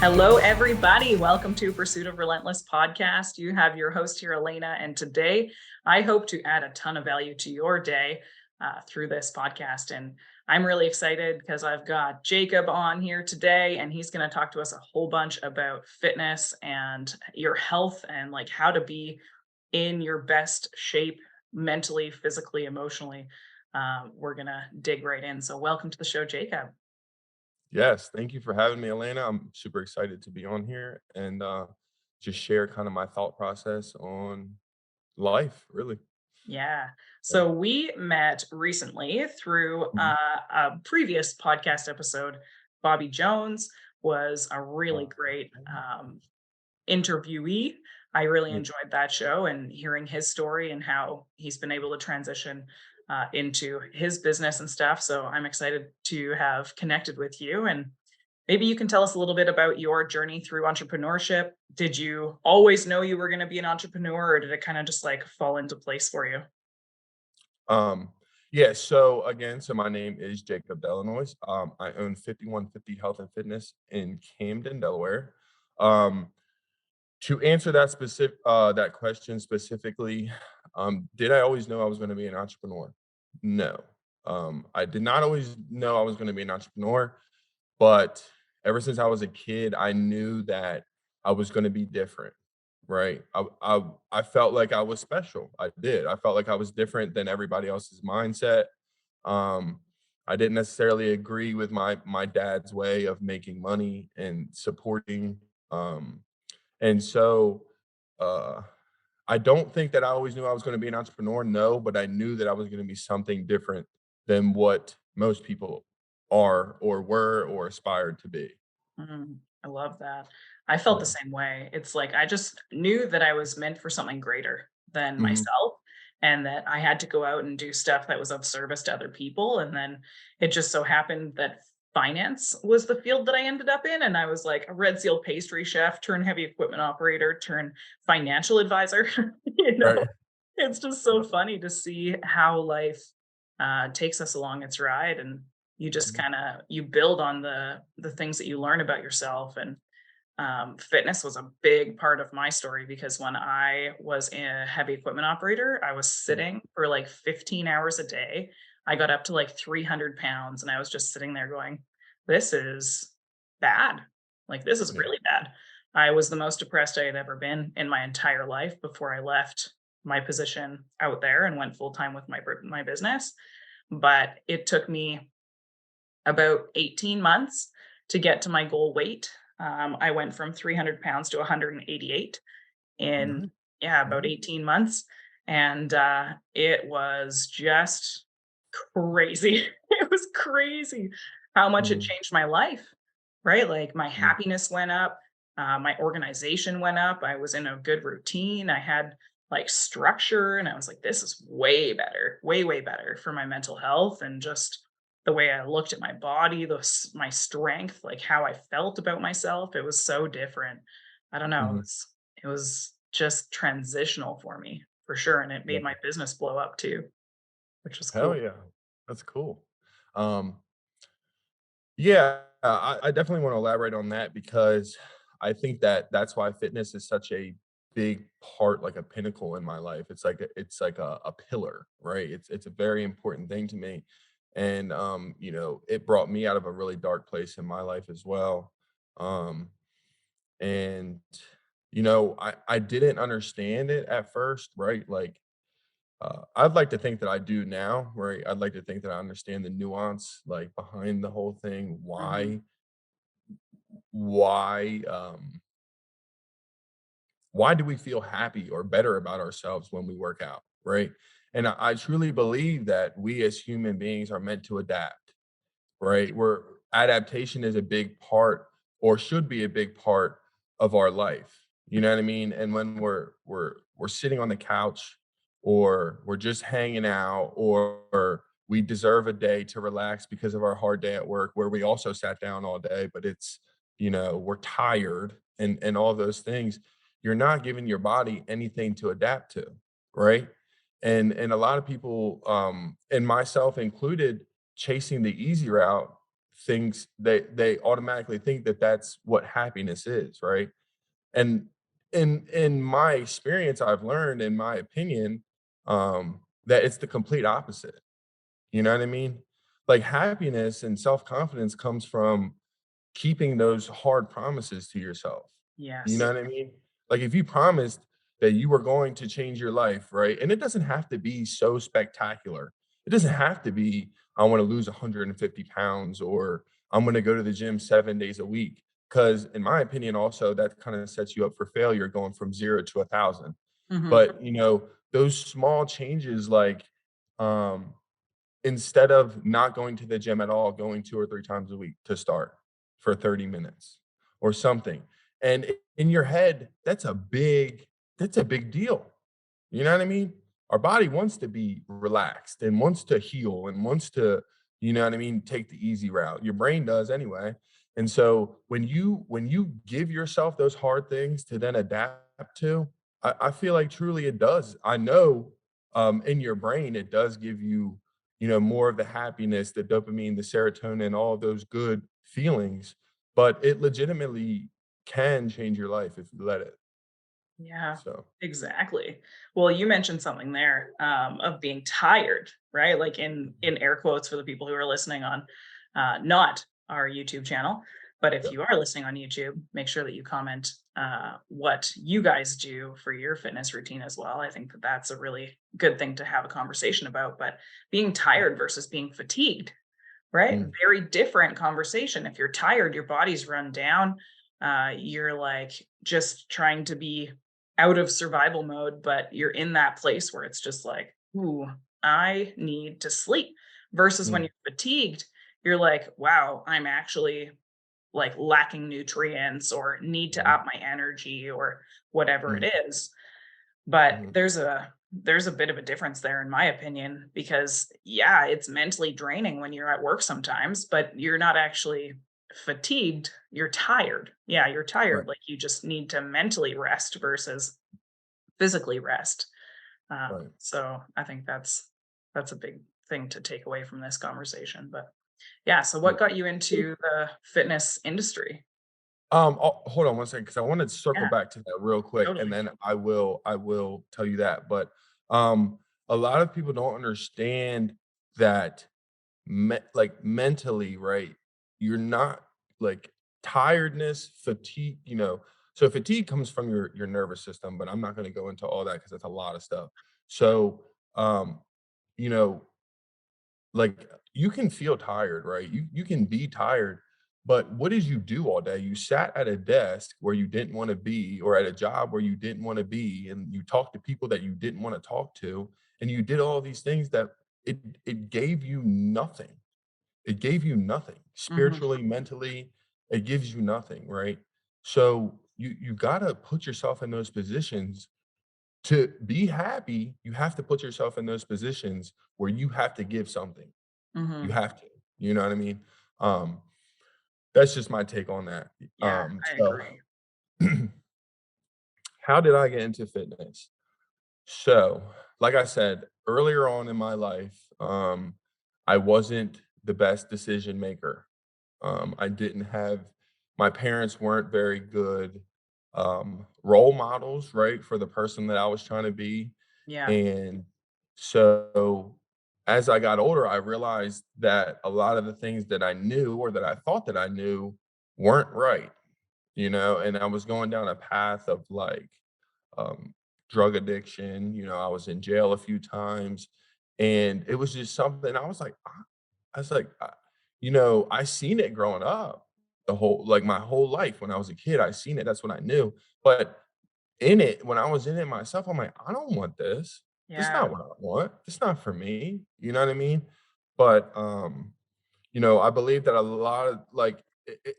Hello, everybody. Welcome to Pursuit of Relentless podcast. You have your host here, Alaina, and today I hope to add a ton of value to your day through this podcast. And I'm really excited because I've got Jacob on here today, and he's going to talk to us a whole bunch about fitness and your health and like how to be in your best shape mentally, physically, emotionally. We're going to dig right in. So, welcome to the show, Jacob. Yes, thank you for having me, Alaina. I'm super excited to be on here and just share kind of my thought process on life, really. Yeah. Yeah. So we met recently through Mhm. a previous podcast episode. Bobby Jones was a really great interviewee. I really Yeah. enjoyed that show and hearing his story and how he's been able to transition into his business and stuff. So I'm excited to have connected with you, and maybe you can tell us a little bit about your journey through entrepreneurship. Did you always know you were going to be an entrepreneur, or did it kind of just like fall into place for you? Um, yeah, so again, so my name is Jacob Delinois. I own 5150 Health and Fitness in Camden, Delaware. Um, to answer that question specifically, did I always know I was going to be an entrepreneur? No. I did not always know I was going to be an entrepreneur. But ever since I was a kid, I knew that I was gonna be different, right? I felt like I was special. I did. I felt like I was different than everybody else's mindset. Um, I didn't necessarily agree with my dad's way of making money and supporting. Um, and so uh, I don't think that I always knew I was gonna be an entrepreneur, no, but I knew that I was gonna be something different than what most people are or were or aspired to be. I love that. I felt the Yeah. same way. It's like I just knew that I was meant for something greater than Mhm. myself and that I had to go out and do stuff that was of service to other people. And then it just so happened that finance was the field that I ended up in. And I was like a Red Seal pastry chef, turn heavy equipment operator, turn financial advisor. you know, Right. it's just so funny to see how life takes us along its ride, and you just Mhm. kind of you build on the things that you learn about yourself. And fitness was a big part of my story because when I was a heavy equipment operator, I was Yeah. sitting for like 15 hours a day. I got up to like 300 pounds, and I was just sitting there going, this is bad. Like, this is Yeah. really bad. I was the most depressed I had ever been in my entire life before I left my position out there and went full time with my business. But it took me about 18 months to get to my goal weight. I went from 300 pounds to 188 in, Nice. yeah, about Mhm. 18 months. And it was just crazy. It was crazy how much it Mhm. changed my life, right? Like my Mhm. happiness went up, my organization went up. I was in a good routine. I had like structure, and I was like, this is way better, way, way better for my mental health and just the way I looked at my body, my strength, like how I felt about myself. It was so different. I don't know. Mhm. It was just transitional for me for sure. And it Yeah. made my business blow up too, which was Hell cool. yeah. That's cool. Um, yeah, I definitely wanna elaborate on that because I think that that's why fitness is such a big part, like a pinnacle in my life. It's like a pillar, right? It's a very important thing to me. And, it brought me out of a really dark place in my life as well. Um And, I didn't understand it at first, right? Like, I'd like to think that I do now, right? I'd like to think that I understand the nuance, like, behind the whole thing, Mhm. why why do we feel happy or better about ourselves when we work out, right? And I truly believe that we as human beings are meant to adapt, right? Where adaptation is a big part or should be a big part of our life. You know what I mean? And when we're sitting on the couch or we're just hanging out or we deserve a day to relax because of our hard day at work where we also sat down all day, but we're tired and all those things, you're not giving your body anything to adapt to, right? And a lot of people and myself included chasing the easy route thinks they automatically think that that's what happiness is, right? And in my experience, I've learned, in my opinion, that it's the complete opposite. You know what I mean? Like happiness and self-confidence comes from keeping those hard promises to yourself. You know Yes. what I mean? Like if you promised that you were going to change your life, right? And it doesn't have to be so spectacular. It doesn't have to be, I want to lose 150 pounds or I'm going to go to the gym 7 days a week. Because in my opinion, also that kind of sets you up for failure going from 0 to 1,000. Mhm. But those small changes like um instead of not going to the gym at all, going 2 or 3 times a week to start for 30 minutes or something. And in your head, that's a big deal. You know what I mean? Our body wants to be relaxed and wants to heal and wants to, you know what I mean, take the easy route. Your brain does anyway. And so when you give yourself those hard things to then adapt to, I feel like truly it does. I know in your brain it does give you, more of the happiness, the dopamine, the serotonin, all of those good feelings, but it legitimately can change your life if you let it. Yeah, So, exactly. Well, you mentioned something there, of being tired, right? Like in air quotes for the people who are listening on, not our YouTube channel. But if yeah. you are listening on YouTube, make sure that you comment what you guys do for your fitness routine as well. I think that that's a really good thing to have a conversation about. But being tired versus being fatigued, right? Mm, Very different conversation. If you're tired, your body's run down. You're like just trying to be out of survival mode, but you're in that place where it's just like, ooh, I need to sleep. Versus when mm, you're fatigued, you're like, wow, I'm actually like lacking nutrients or need to mhm, up my energy or whatever it mm, is. But mhm, there's a bit of a difference there in my opinion because yeah, it's mentally draining when you're at work sometimes, but you're not actually fatigued, you're tired. Yeah, you're right, tired, like you just need to mentally rest versus physically rest. right. So I think that's a big thing to take away from this conversation. But yeah, so Yeah. what got you into the fitness industry? Hold on one second, because I wanted to circle Yeah, back to that real quick, and totally. then I will tell you that. But a lot of people don't understand that like mentally, right? You're not like tiredness, fatigue, So fatigue comes from your nervous system, but I'm not going to go into all that because that's a lot of stuff. So you know, like, you can feel tired, right? You can be tired, but what did you do all day? You sat at a desk where you didn't wanna be or at a job where you didn't wanna be, and you talked to people that you didn't wanna talk to, and you did all these things that it gave you nothing. It gave you nothing. Hmm. Spiritually, mentally, it gives you nothing, right? So, you gotta put yourself in those positions to be happy. You have to put yourself in those positions where you have to give something. You Hmm. have to, you know what I mean? Um, that's just my take on that. Yeah, I So agree. how did I get into fitness? So, like I said, earlier on in my life, I wasn't the best decision maker. I didn't have my parents weren't very good role models, right, for the person that I was trying to be. Yeah. And so as I got older, I realized that a lot of the things that I knew or that I thought that I knew weren't right, and I was going down a path of like um, drug addiction. I was in jail a few times, and it was just something I was like, I seen it growing up my whole life. When I was a kid, I seen it. That's what I knew. But when I was in it myself, I'm like, I don't want this. This is Yeah. not what I want. It's not for me. You know what I mean? But I believe that a lot of like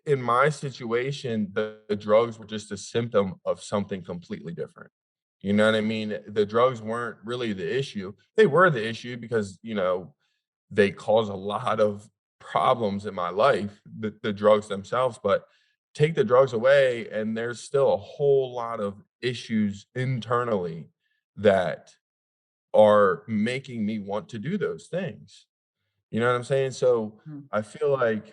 in my situation, the drugs were just a symptom of something completely different. You know what I mean? The drugs weren't really the issue. They were the issue because, they cause a lot of problems in my life, the drugs themselves, but take the drugs away and there's still a whole lot of issues internally that are making me want to do those things. You know what I'm saying? So Mhm. I feel like,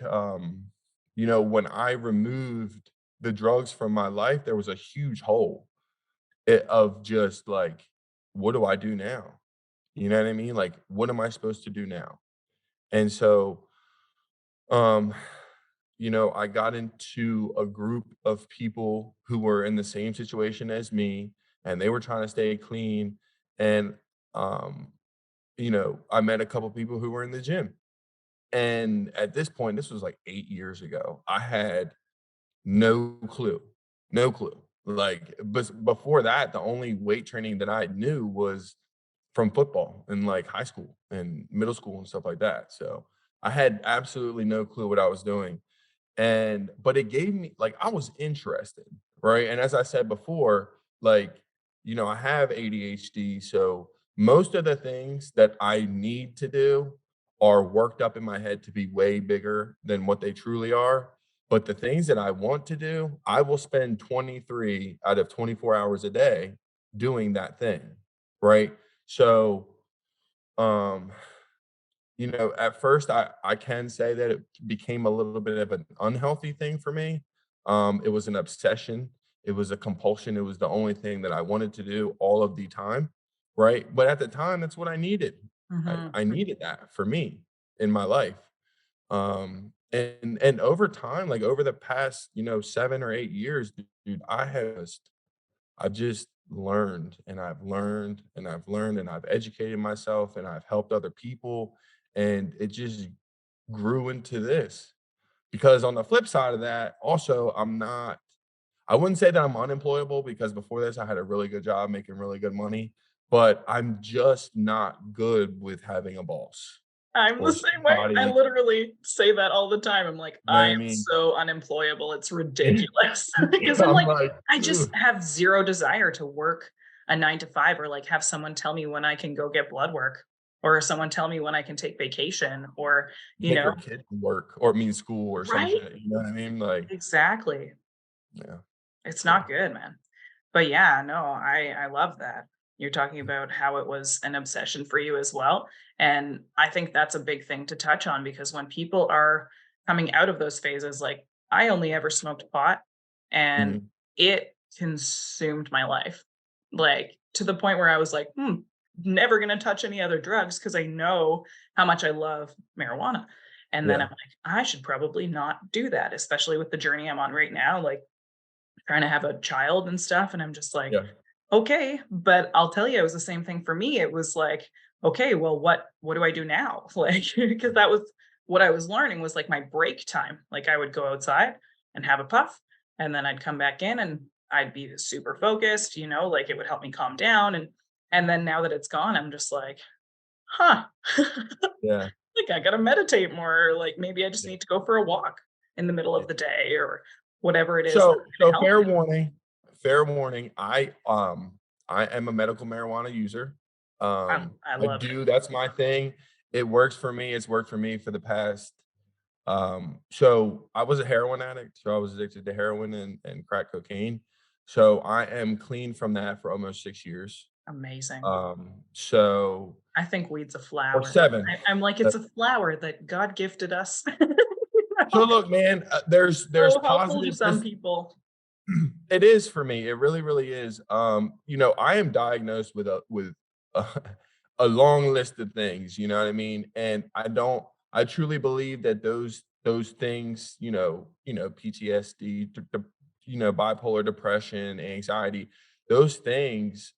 when I removed the drugs from my life, there was a huge hole of just like, what do I do now? You know what I mean? Like, what am I supposed to do now? And so, um, I got into a group of people who were in the same situation as me, and they were trying to stay clean. And, um, I met a couple people who were in the gym. And at this point, this was like 8 years ago. I had no clue, no clue. Like, but before that, the only weight training that I knew was from football in, like, high school and middle school and stuff like that. So, I had absolutely no clue what I was doing. And but it gave me like, I was interested, right? And as I said before, like, I have ADHD, so most of the things that I need to do are worked up in my head to be way bigger than what they truly are. But the things that I want to do, I will spend 23 out of 24 hours a day doing that thing, right? So, um at first, I can say that it became a little bit of an unhealthy thing for me. It was an obsession. It was a compulsion. It was the only thing that I wanted to do all of the time, right? But at the time, that's what I needed. I Mhm. I needed that for me in my life. And over time, like over the past, 7 or 8 years, dude, I've just learned and I've learned and I've learned and I've educated myself and I've helped other people. And it just grew into this. Because on the flip side of that, also, I wouldn't say that I'm unemployable because before this, I had a really good job making really good money, but I'm just not good with having a boss I'm the or same way. I somebody, literally say that all the time. I'm like, you know "I what I am mean? so unemployable, it's ridiculous." Because I'm I'm like, like, I just "Ugh." have 0 desire to work a 9 to 5 or, like, have someone tell me when I can go get blood work or someone tell me when I can take vacation or, you Make know. your kid work or mean school or some Right? shit. You know what I mean? Like, Exactly. yeah. It's not So, good, man. But yeah, no, I love that. You're talking about how it was an obsession for you as well, and I think that's a big thing to touch on because when people are coming out of those phases, like, I only ever smoked pot, and mhm, it consumed my life, like, to the point where I was like, "Hmm, never gonna touch any other drugs because I know how much I love marijuana." And then yeah, I'm like, "I should probably not do that," especially with the journey I'm on right now, like, trying to have a child and stuff, and I'm just like, yeah, "Okay," but I'll tell you, it was the same thing for me. It was like, "Okay, well, what do I do now?" Like, because that was what I was learning was, like, my break time. Like, I would go outside and have a puff, and then I'd come back in and I'd be super focused, like, it would help me calm down, and then now that it's gone, I'm just like, "Huh, yeah, like, I gotta meditate more," or, like, maybe I just yeah, need to go for a walk in the middle yeah. of the day or whatever it is that's So gonna so help me. fair warning, I am a medical marijuana user. I I love it. do, that's my thing. It works for me, it's worked for me for the past, so I was a heroin addict, so I was addicted to heroin and crack cocaine. So I am clean from that for almost 6 years. Amazing. So I think weed's a or flower. 7. I'm like, Uh, it's a flower that God gifted us. so look, man, there's So helpful to positive some people. it is for me. It really, really is. I am diagnosed with a, a long list of things. You know what I mean? And I don't. I truly believe that those things, PTSD, bipolar depression, anxiety, those things,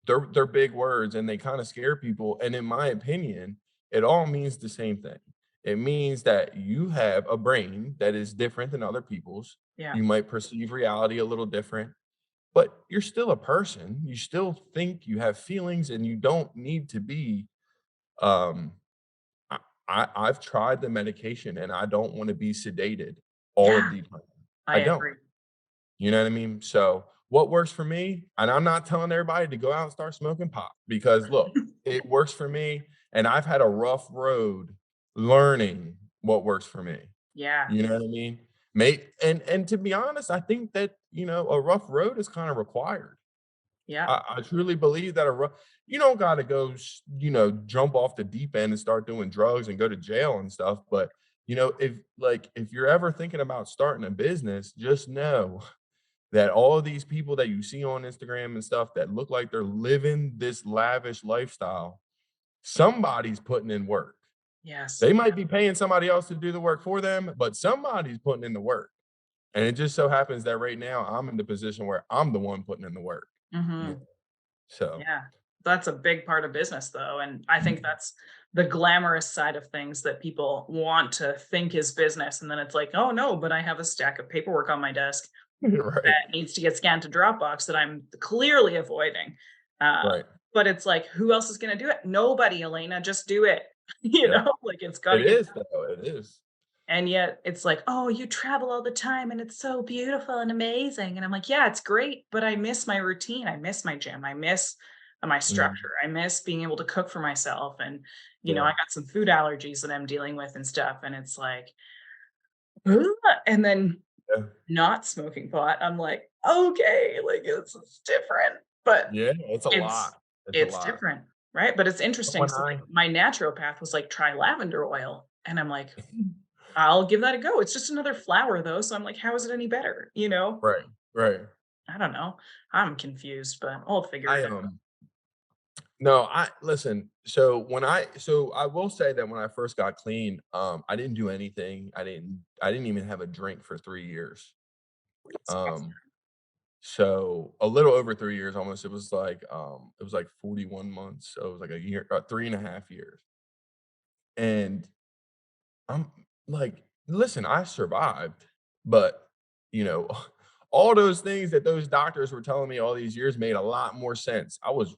they're big words and they kind of scare people. And in my opinion, it all means the same thing. It means that you have a brain that is different than other people's. Yeah, You might perceive reality a little different, but you're still a person. You still think, you have feelings, and you don't need to be. Um, I've tried the medication, and I don't want to be sedated all of yeah, the time. I I don't. agree. You know what I mean? So, what works for me, and I'm not telling everybody to go out and start smoking pot because look, it works for me, and I've had a rough road learning what works for me. Yeah, You know what I mean? And to be honest, I think that, a rough road is kinda required. Yeah. I truly believe that you don't gotta go, jump off the deep end and start doing drugs and go to jail and stuff, but, if you're ever thinking about starting a business, just know that all of these people that you see on Instagram and stuff that look like they're living this lavish lifestyle, somebody's putting in work. Yes. They might be paying somebody else to do the work for them, but somebody's putting in the work. And it just so happens that right now I'm in the position where I'm the one putting in the work. Yeah. Mhm. So Yeah. That's a big part of business though, and I think that's the glamorous side of things that people want to think is business, and then it's like, "Oh, no, but I have a stack of paperwork on my desk right, that needs to get scanned to Dropbox that I'm clearly avoiding." Uh, right. but it's like, who else is gonna do it? Nobody, Elena, just do it. Yeah. Like, it's gotta It get is though, it is. and yet it's like, "Oh, you travel all the time and it's so beautiful and amazing." And I'm like, "Yeah, it's great, but I miss my routine. I miss my gym. I miss my Mhm. structure. I miss being able to cook for myself." And, I Yeah, got some food allergies that I'm dealing with and stuff. And it's like, "Ugh," and then yeah. not smoking pot, I'm like, "Okay, like it's different." But Yeah, it's a it's lot. It's a it's lot. different, right? But it's interesting. When So like I my naturopath was like, "Try lavender oil." And I'm like, I'll give that a go. It's just another flower though, so I'm like, "How is it any better?" You know? Right, right. I don't know. I'm confused, but I'll figure I, it out. no, I listen, so I will say that when I first got clean, I didn't do anything. I didn't even have a drink for 3 years. It's Um, so a little over 3 years almost. It was like 41 months, so it was like a year, 3.5 years. And I'm like, listen, I survived, but you know, all those things that those doctors were telling me all these years made a lot more sense. I was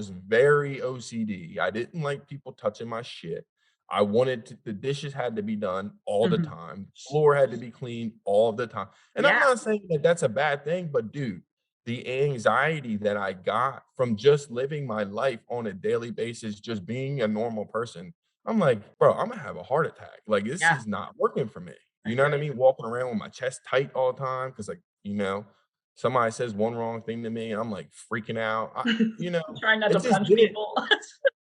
very OCD. I didn't like people touching my shit. The dishes had to be done all the Mhm. time. Floor had to be clean all the time. And I'm Yeah, not saying that that's a bad thing, but dude, the anxiety that I got from just living my life on a daily basis, just being a normal person, I'm like, "Bro, Imma have a heart attack. Like, this yeah, is not working for me." I You know feel what I you. mean? Walking around with my chest tight all the time because, like, somebody says one wrong thing to me, and I'm, like, freaking out. You know, Trying not to it just punch didn't. people.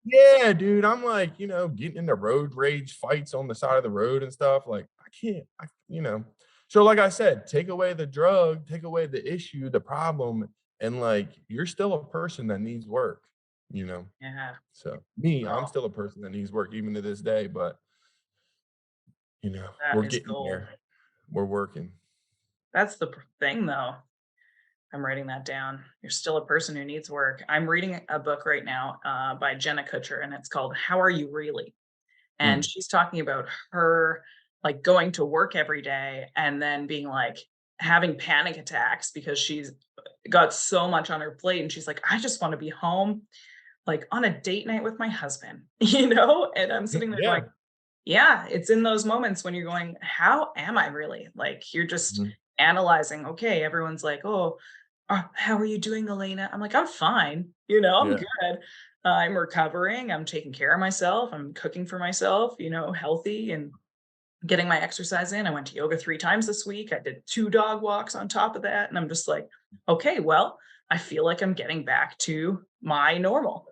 Yeah, dude, I'm, like, getting into road rage fights on the side of the road and stuff, like, I can't So, like I said, take away the drug, take away the issue, the problem, and, like, you're still a person that needs work, you know? Yeah, So, me, I'm well, still a person that needs work even to this day, but, that we're is getting gold. there. We're working. That's the thing though. I'm writing that down. You're still a person who needs work. I'm reading a book right now by Jenna Kutcher, and it's called "How Are You Really?" And Mm. she's talking about her like going to work every day and then being like having panic attacks because she's got so much on her plate. And she's like, "I just want to be home, like on a date night with my husband," And I'm sitting there going, Yeah. yeah, it's in those moments when you're going, how am I really? Like, you're just Mhm. analyzing, okay, everyone's like, oh, how are you doing, Elena? I'm like, I'm fine. I'm Yeah. good. I'm recovering. I'm taking care of myself. I'm cooking for myself, healthy and getting my exercise in. I went to yoga 3 times this week. I did 2 dog walks on top of that. And I'm just like, okay, well, I feel like I'm getting back to my normal.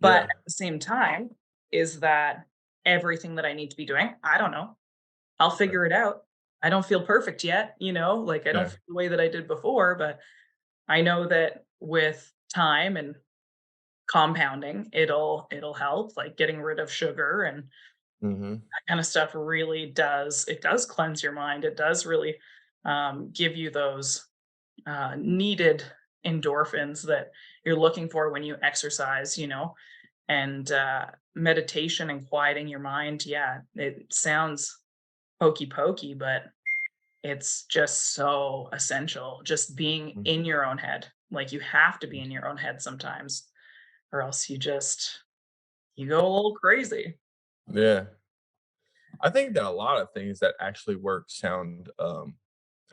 But Yeah. at the same time, is that everything that I need to be doing? I don't know. I'll Right. figure it out. I don't feel perfect yet, like I don't Yeah. feel the way that I did before, but I know that with time and compounding, it'll help, like getting rid of sugar and Mhm. that kind of stuff really does cleanse your mind. It does really give you those needed endorphins that you're looking for when you exercise, and meditation and quieting your mind. Yeah, it sounds hokey pokey, but it's just so essential. Just being Mhm. in your own head. Like you have to be in your own head sometimes, or else you go a little crazy. Yeah. I think that a lot of things that actually work sound,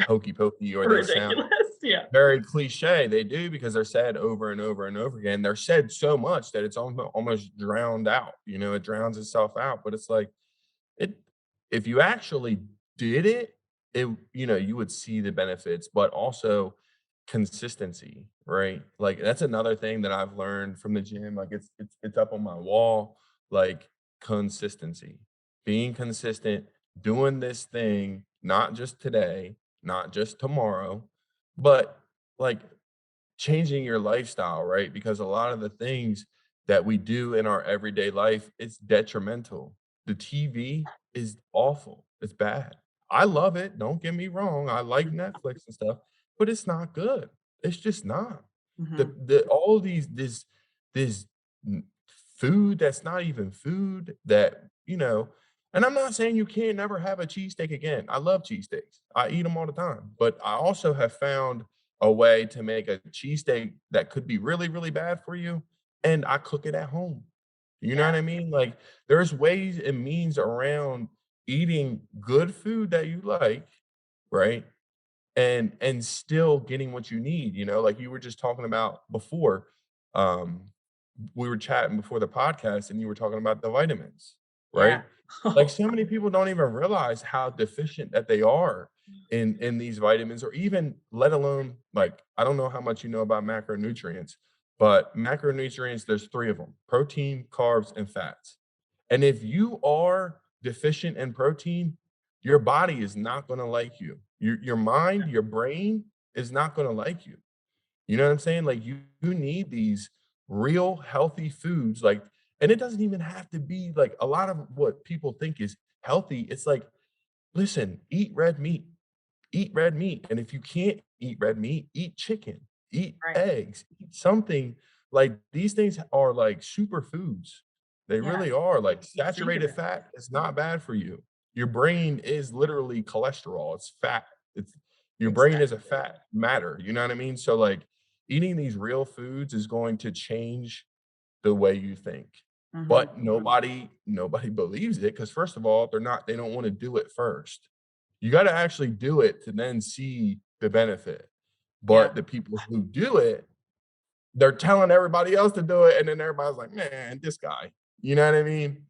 hokey pokey or they sound Ridiculous. Yeah. very cliche. They do because they're said over and over and over again. They're said so much that it's almost drowned out, it drowns itself out, but it's like, it if you actually did it, you would see the benefits, but also consistency, right? Like that's another thing that I've learned from the gym. Like it's up on my wall. Like consistency, being consistent, doing this thing, not just today, not just tomorrow, but like changing your lifestyle, right? Because a lot of the things that we do in our everyday life, it's detrimental. The TV is awful. It's bad. I love it. Don't get me wrong. I like Netflix and stuff, but it's not good. It's just not. Mm-hmm. The all these this n- food that's not even food that, and I'm not saying you can't never have a cheesesteak again. I love cheesesteaks. I eat them all the time. But I also have found a way to make a cheesesteak that could be really, really bad for you, and I cook it at home. You know Yeah. what I mean? Like, there's ways and means around eating good food that you like, right? And still getting what you need, like you were just talking about before. Um, we were chatting before the podcast and you were talking about the vitamins, Yeah. right? Like so many people don't even realize how deficient that they are in these vitamins, or even let alone like I don't know how much you know about macronutrients, but macronutrients, there's three of them: protein, carbs, and fats. And if you are deficient in protein, your body is not going to like you. Your mind, your brain is not going to like you. You know what I'm saying? Like you need these real healthy foods, like, and it doesn't even have to be like a lot of what people think is healthy. It's like, listen, eat red meat. And if you can't eat red meat, eat chicken, eat Right. eggs, eat something. Like these things are like superfoods. They Yeah. really are. Like Think of saturated it. fat is not bad for you. Your brain is literally cholesterol. It's fat. It's your brain is a Exactly. fat matter. You know what I mean? So like eating these real foods is going to change the way you think. Mm-hmm. But nobody believes it because first of all, they don't want to do it first. You got to actually do it to then see the benefit. Yeah. But the people who do it, they're telling everybody else to do it, and then everybody's like, "Man, this guy." You know what I mean?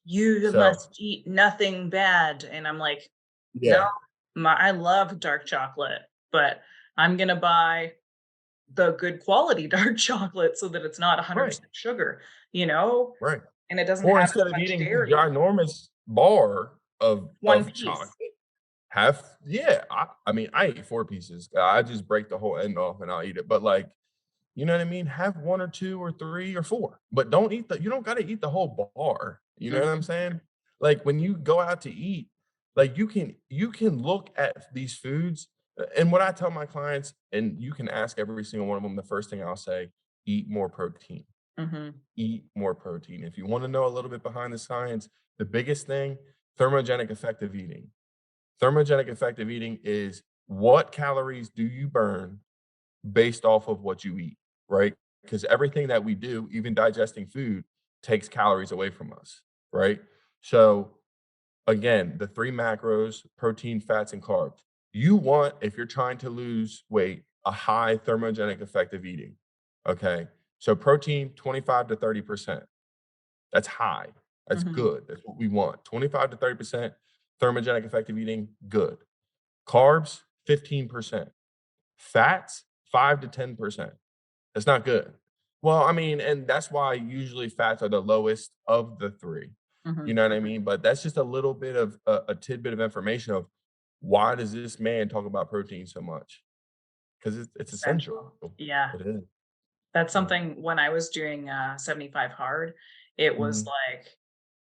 You So, must eat nothing bad. And I'm like, no, yeah, I love dark chocolate, but I'm gonna buy the good quality dark chocolate so that it's not right, 100% sugar, you know, right. and it doesn't Or have as instead of much eating the dairy. ginormous bar One of piece. chocolate, have yeah, I mean, I eat 4 pieces. I just break the whole end off and I'll eat it. But like, you know what I mean? Have 1 or 2 or 3 or 4, but you don't gotta eat the whole bar, you know what I'm Mhm. saying? Like, when you go out to eat, like, you can look at these foods, and what I tell my clients, and you can ask every single one of them, the first thing I'll say, "Eat more protein. Mhm. Eat more protein." If you wanna know a little bit behind the science, the biggest thing, thermogenic effective eating. Thermogenic effective eating is what calories do you burn based off of what you eat, right? Because everything that we do, even digesting food, takes calories away from us, right? So again, the three macros: protein, fats, and carbs. You want, if you're trying to lose weight, a high thermogenic effective eating. Okay. So protein, 25 to 30%. That's high. That's Mhm. good. That's what we want. 25 to 30% thermogenic effective eating, good. Carbs, 15%. Fats, 5 to 10%. That's not good. Well, I mean, and that's why usually fats are the lowest of the 3. You Mhm. know what I mean? But that's just a little bit of a tidbit of information of why does this man talk about protein so much? Because it's essential. Essential. Yeah. It is. That's So, something when I was doing, 75 hard, it was, mhm. like,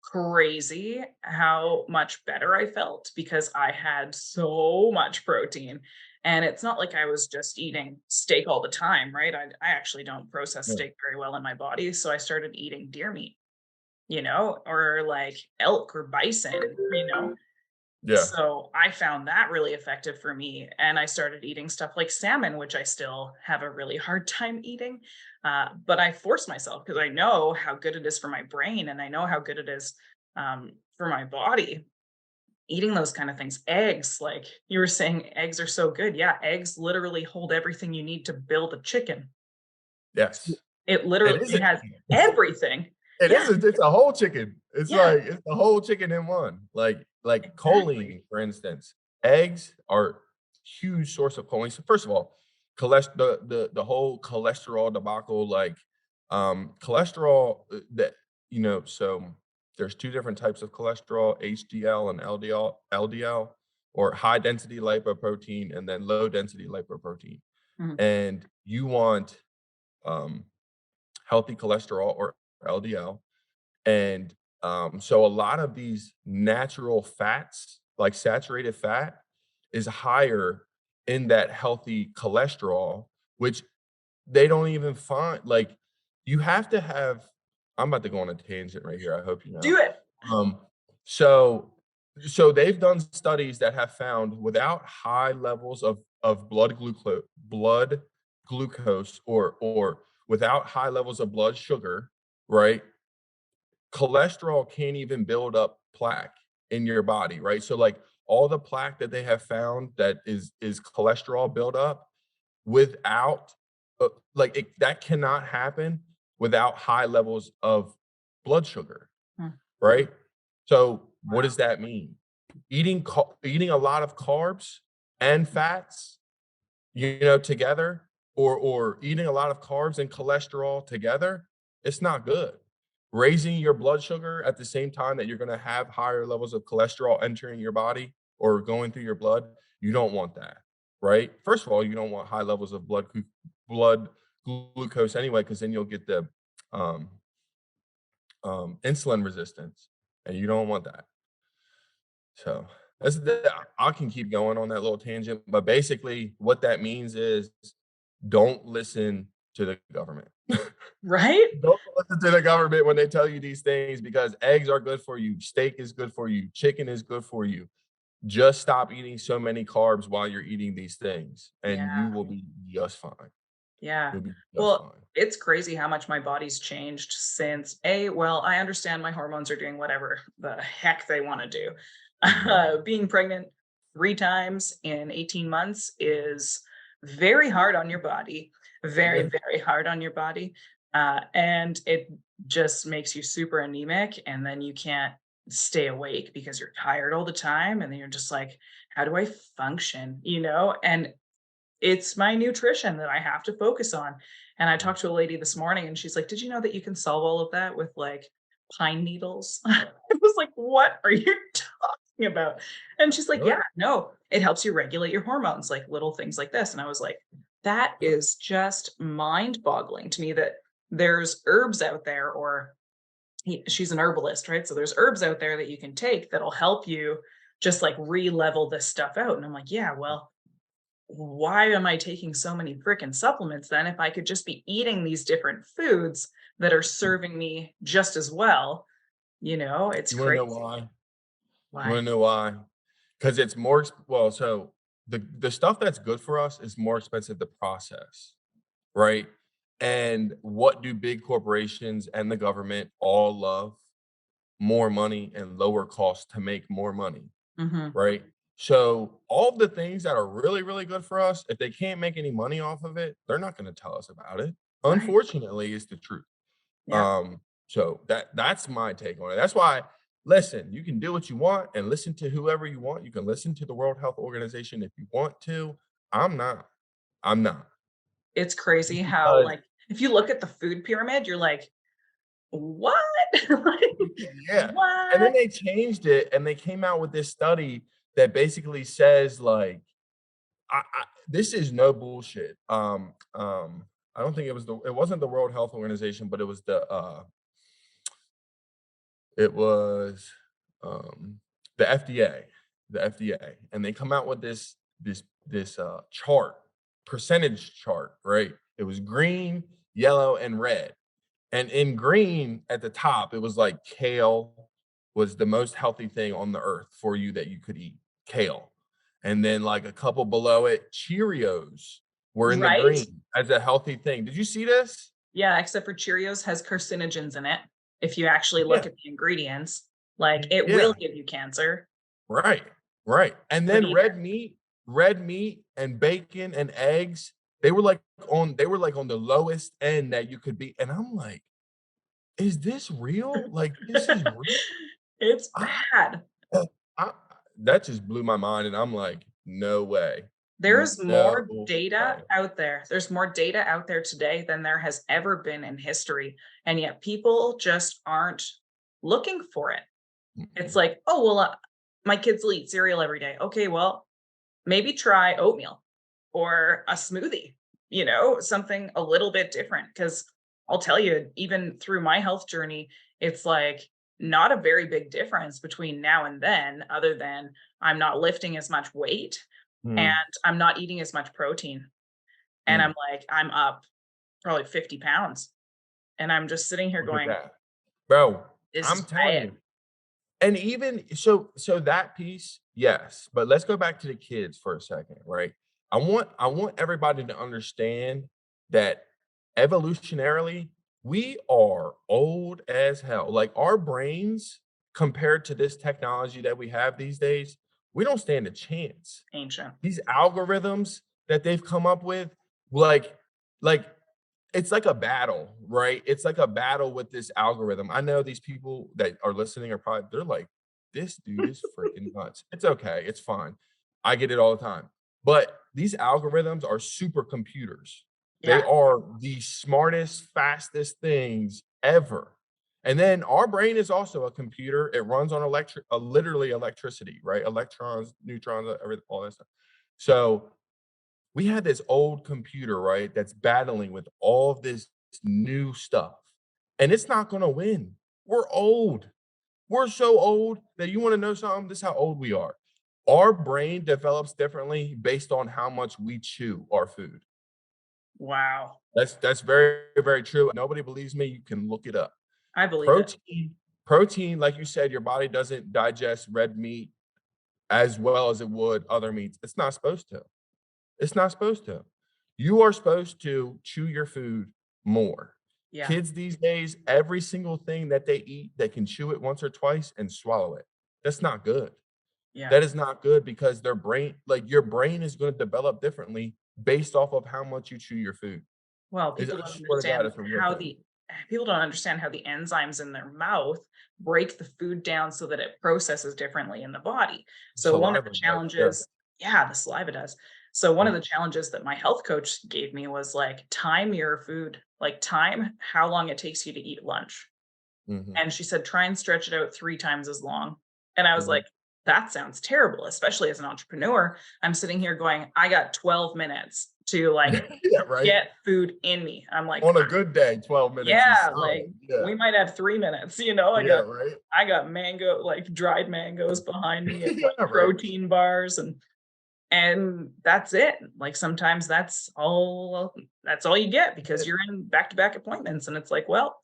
crazy how much better I felt because I had so much protein, and it's not like I was just eating steak all the time, right? I actually don't process Yeah. steak very well in my body, so I started eating deer meat, or, like, elk or bison, Yeah. so I found that really effective for me, and I started eating stuff like salmon, which I still have a really hard time eating. But I force myself because I know how good it is for my brain, and I know how good it is for my body. Eating those kind of things, eggs, like you were saying, eggs are so good. Yeah, eggs literally hold everything you need to build a chicken. Yes. It It literally is a it has chicken. everything. It Yeah, is it's a whole chicken. It's yeah, like it's the whole chicken in one. Like exactly. choline, for instance. Eggs are huge source of choline. So first of all, the whole cholesterol debacle, like, cholesterol, that so there's 2 different types of cholesterol, HDL and LDL, or high density lipoprotein and then low density lipoprotein. Mhm. And you want, um, healthy cholesterol or LDL. And, so a lot of these natural fats, like saturated fat, is higher in that healthy cholesterol, which they don't even find. Like, you have to have I'm about to go on a tangent right here, I hope you Do know. it. Um, so so they've done studies that have found without high levels of blood glucose, or without high levels of blood sugar, right? Cholesterol can't even build up plaque in your body, right? So, like, all the plaque that they have found that is cholesterol buildup without, like, that cannot happen without high levels of blood sugar, Mm. right? So, what Wow. does that mean? Eating a lot of carbs and fats, together, or eating a lot of carbs and cholesterol together, it's not good. Raising your blood sugar at the same time that you're gonna have higher levels of cholesterol entering your body or going through your blood, you don't want that, right? First of all, you don't want high levels of blood glucose anyway, because then you'll get the, um, insulin resistance, and you don't want that. So, I can keep going on that little tangent, but basically what that means is don't listen to the government. Right? Don't listen to the government when they tell you these things, because eggs are good for you, steak is good for you, chicken is good for you. Just stop eating so many carbs while you're eating these things, and Yeah. you will be just fine. Yeah. You'll be just Well, fine. it's crazy how much my body's changed since well, I understand my hormones are doing whatever the heck they want to do. Mhm. Being pregnant 3 times in 18 months is very hard on your body, very, Yeah. very hard on your body. And it just makes you super anemic. And then you can't stay awake because you're tired all the time. And then you're just like, how do I function? And it's my nutrition that I have to focus on. And I talked to a lady this morning and she's like, "Did you know that you can solve all of that with like pine needles?" I was like, "What are you talking about?" And she's like, Really? "Yeah, no, it helps you regulate your hormones, like little things like this." And I was like, "That Really? is just mind-boggling to me that there's herbs out there or she's an herbalist, right? So there's herbs out there that you can take that'll help you just like re-level this stuff out." And I'm like, "Yeah, well, why am I taking so many freaking supplements then if I could just be eating these different foods that are serving me just as well?" It's You wanna know crazy. why? You wanna Why? know why? Because it's so the stuff that's good for us is more expensive to process, right? And what do big corporations and the government all love? More money and lower costs to make more money, Mhm. right? So all of the things that are really, really good for us, if they can't make any money off of it, they're not gonna tell us about it. Right. Unfortunately, it's the truth. Yep. So that's my take on it. That's why, listen, you can do what you want and listen to whoever you want. You can listen to the World Health Organization if you want to. I'm not. I'm not. It's crazy Just how, because like, if you look at the food pyramid, you're like, "What?" Like, yeah. And then "What?" they changed it and they came out with this study that basically says, like, this is no bullshit. I don't think it wasn't the World Health Organization, but it was, the FDA, and they come out with this chart, percentage chart, right? It was green, yellow, and red. And in green at the top, it was like kale was the most healthy thing on the earth for you that you could eat, kale. And then like a couple below it, Cheerios were in the Right? green as a healthy thing. Did you see this? Yeah, except for Cheerios has carcinogens in it. If you actually look Yeah, at the ingredients, like, it yeah, will give you cancer. right, right. And Don't then eat it. red meat and bacon and eggs, they were like on the lowest end that you could be. And I'm like, is this real? Like, this is real? It's I, bad. uh, I that just blew my mind, and I'm like, no way. There's more No data way. out there. There's more data out there today than there has ever been in history, and yet people just aren't looking for it. It's Mm-mm. like, "Oh, well, my kids will eat cereal every day." Okay, well, maybe try oatmeal or a smoothie, something a little bit different. Because I'll tell you, even through my health journey, it's like not a very big difference between now and then, other than I'm not lifting as much weight and Mm, I'm not eating as much protein. And I'm mm. like, I'm up probably 50 pounds. And I'm just sitting here Look at going, that. Bro, this I'm is telling bad. you. And even so that piece, yes, but let's go back to the kids for a second, right? I want everybody to understand that evolutionarily, we are old as hell. Like our brains compared to this technology that we have these days, we don't stand a chance. Ancient. These algorithms that they've come up with, like like it's like a battle, right? It's like a battle with this algorithm. I know these people that are listening are probably they're like, "This dude is freaking nuts." It's okay, it's fine. I get it all the time. But these algorithms are supercomputers. They Yeah. are the smartest, fastest things ever. And then our brain is also a computer. It runs on literally electricity, right? Electrons, neutrons, everything, all that stuff. So we had this old computer, right, that's battling with all of this new stuff, and it's not gonna win. We're old. We're so old that you wanna know something? This is how old we are. Our brain develops differently based on how much we chew our food. Wow. That's very, very true. Nobody believes me, you can look it up. I believe it. Protein, like you said, your body doesn't digest red meat as well as it would other meats. It's not supposed to. It's not supposed to. You are supposed to chew your food more. Yeah. Kids these days, every single thing that they eat, they can chew it once or twice and swallow it. That's not good. Yeah. That is not good because their brain, like your brain is going to develop differently based off of how much you chew your food. Well, I people don't swear to God, understand it's a real how thing. the people don't understand how the enzymes in their mouth break the food down so that it processes differently in the body. So one of the Saliva does. Yeah. challenges, yeah, the saliva does. So one of Mm, the challenges that my health coach gave me was like time your food, like time how long it takes you to eat lunch. mhm, And she said, "Try and stretch it out 3 times as long." And I was mhm. like, "That sounds terrible," especially as an entrepreneur. I'm sitting here going, "I got 12 minutes to, like, Yeah, right. get food in me." I'm like, On a good day, 12 minutes is yeah, like, solid. Yeah. we might have 3 minutes, Yeah, right. I got mango like, dried mangoes behind me, I've got Yeah, right. protein bars, and that's it. Like, sometimes that's all you get because you're in back-to-back appointments, and it's like, well,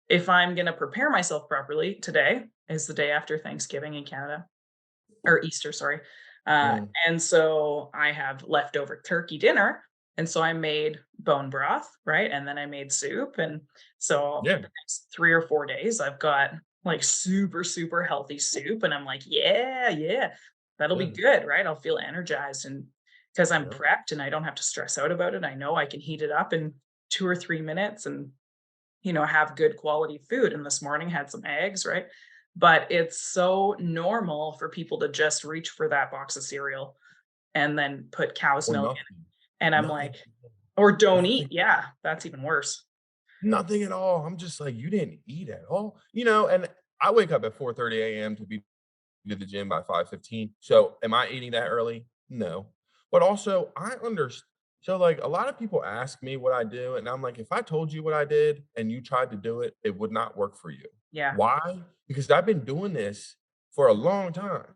if I'm gonna prepare myself properly, today is the day after Thanksgiving in Canada, or Easter, sorry. Mm, And so I have leftover turkey dinner, and so I made bone broth, right? And then I made soup, and so yeah, the next 3 or 4 days, I've got, like, super, super healthy soup, and I'm like, "Yeah, yeah, that'll be yeah, good," right? I'll feel energized, and because 'cause I'm yeah. prepped and I don't have to stress out about it, I know I can heat it up in 2 or 3 minutes and have good quality food. And this morning had some eggs, right? But it's so normal for people to just reach for that box of cereal and then put cow's Or milk nothing. in. And I'm Nothing. like, or don't eat. Nothing. Yeah, that's even worse. Nothing at all. I'm just like, "You didn't eat at all?" And I wake up at 4:30 AM to be to the gym by 5:15. So, am I eating that early? No. But also, I understand. So, like, a lot of people ask me what I do, and I'm like, "If I told you what I did and you tried to do it, it would not work for you." Yeah. Why? Because I've been doing this for a long time.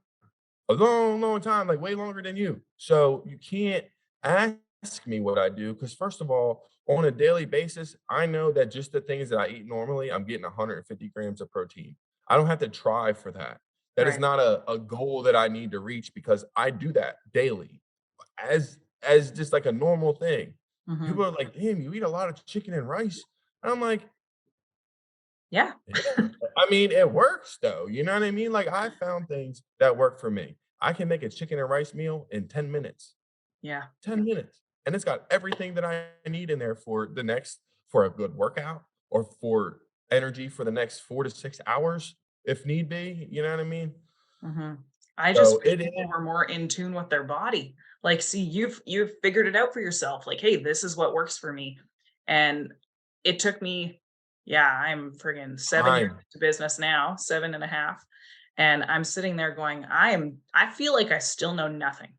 A long, long time, like way longer than you. So you can't ask me what I do because first of all, on a daily basis, I know that just the things that I eat normally, I'm getting 150 grams of protein. I don't have to try for that. That is Right. not a goal that I need to reach because I do that daily as just like a normal thing. People Hmm. are like, damn, you eat a lot of chicken and rice. And I'm like, Yeah. I mean, it works though. You know what I mean? Like I found things that work for me. I can make a chicken and rice meal in 10 minutes. Yeah. 10 minutes. And it's got everything that I need in there for a good workout or for energy for the next 4 to 6 hours if need be. You know what I mean? Hmm. I just So wish it is people were more in tune with their body. Like, see, you've figured it out for yourself. Like, hey, this is what works for me. And it took me, yeah, I'm friggin' 7 years Time. into business now, 7.5. And I'm sitting there going, I feel like I still know nothing.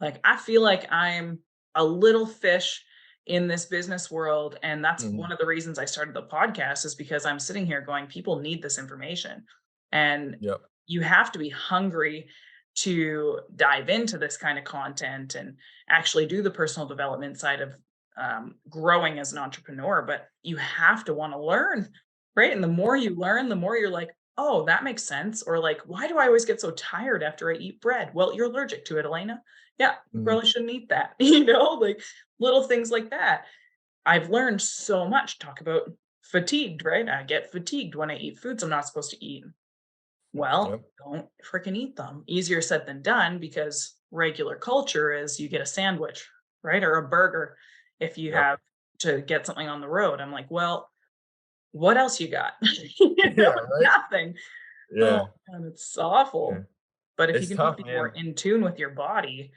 Like, I feel like I'm a little fish in this business world, and that's one Mhm. of the reasons I started the podcast is because I'm sitting here going, "People need this information." And Yep. you have to be hungry to dive into this kind of content and actually do the personal development side of, growing as an entrepreneur, but you have to wanna learn, right? And the more you learn, the more you're like, "Oh, that makes sense," or like, "Why do I always get so tired after I eat bread?" "Well, you're allergic to it, Alaina." Yeah, you Mhm. probably shouldn't eat that, like little things like that. I've learned so much. Talk about fatigued, right? I get fatigued when I eat foods I'm not supposed to eat. Well, Yep. don't freaking eat them. Easier said than done because regular culture is you get a sandwich, right? Or a burger if you Yep. have to get something on the road. I'm like, well, what else you got? Yeah, right? Nothing. Oh, Yeah. man, it's Yeah. awful. But if you It's can just tough, be more man. in tune with your body,